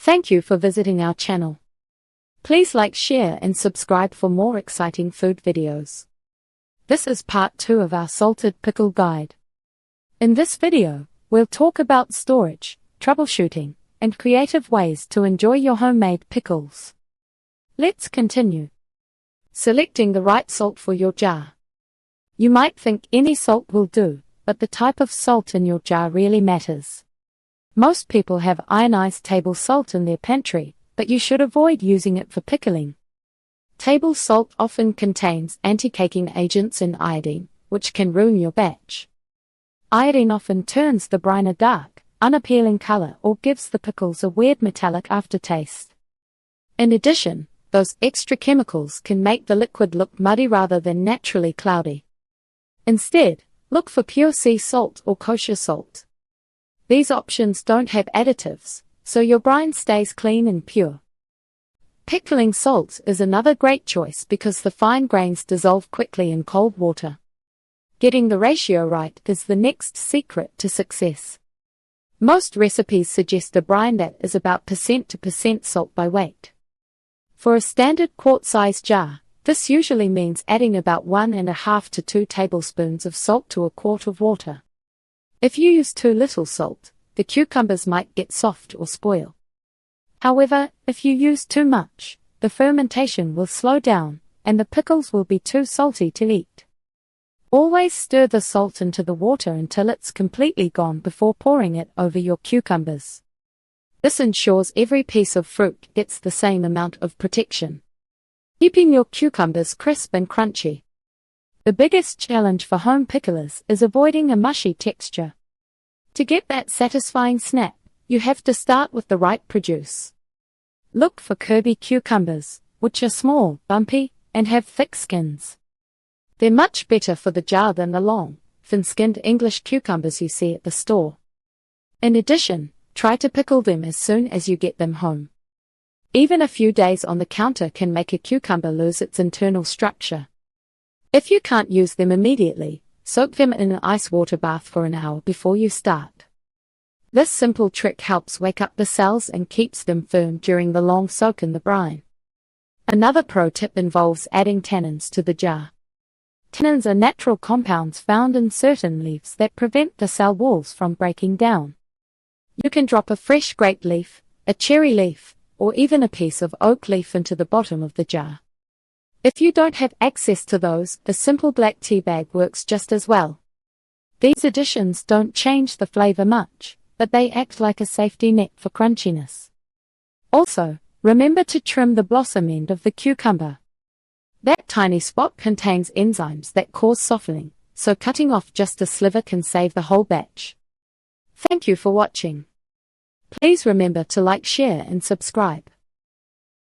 Thank you for visiting our channel. Please like, share and subscribe for more exciting food videos. This is part 2 of our salted pickle guide. In this video, we'll talk about storage, troubleshooting, and creative ways to enjoy your homemade pickles. Let's continue. Selecting the right salt for your jar. You might think any salt will do, but the type of salt in your jar really matters. Most people have ionized table salt in their pantry, but you should avoid using it for pickling. Table salt often contains anti-caking agents and iodine, which can ruin your batch. Iodine often turns the brine a dark, unappealing color or gives the pickles a weird metallic aftertaste. In addition, those extra chemicals can make the liquid look muddy rather than naturally cloudy. Instead, look for pure sea salt or kosher salt. These options don't have additives, so your brine stays clean and pure. Pickling salt is another great choice because the fine grains dissolve quickly in cold water. Getting the ratio right is the next secret to success. Most recipes suggest a brine that is about percent to percent salt by weight. For a standard quart-size jar, this usually means adding about 1.5 to 2 tablespoons of salt to a quart of water. If you use too little salt, the cucumbers might get soft or spoil. However, if you use too much, the fermentation will slow down, and the pickles will be too salty to eat. Always stir the salt into the water until it's completely gone before pouring it over your cucumbers. This ensures every piece of fruit gets the same amount of protection, keeping your cucumbers crisp and crunchy. The biggest challenge for home picklers is avoiding a mushy texture. To get that satisfying snap, you have to start with the right produce. Look for curvy cucumbers, which are small, bumpy, and have thick skins. They're much better for the jar than the long, thin-skinned English cucumbers you see at the store. In addition, try to pickle them as soon as you get them home. Even a few days on the counter can make a cucumber lose its internal structure. If you can't use them immediately, soak them in an ice water bath for an hour before you start. This simple trick helps wake up the cells and keeps them firm during the long soak in the brine. Another pro tip involves adding tannins to the jar. Tannins are natural compounds found in certain leaves that prevent the cell walls from breaking down. You can drop a fresh grape leaf, a cherry leaf, or even a piece of oak leaf into the bottom of the jar. If you don't have access to those, a simple black tea bag works just as well. These additions don't change the flavor much, but they act like a safety net for crunchiness. Also, remember to trim the blossom end of the cucumber. That tiny spot contains enzymes that cause softening, so cutting off just a sliver can save the whole batch. Thank you for watching. Please remember to like, share and subscribe.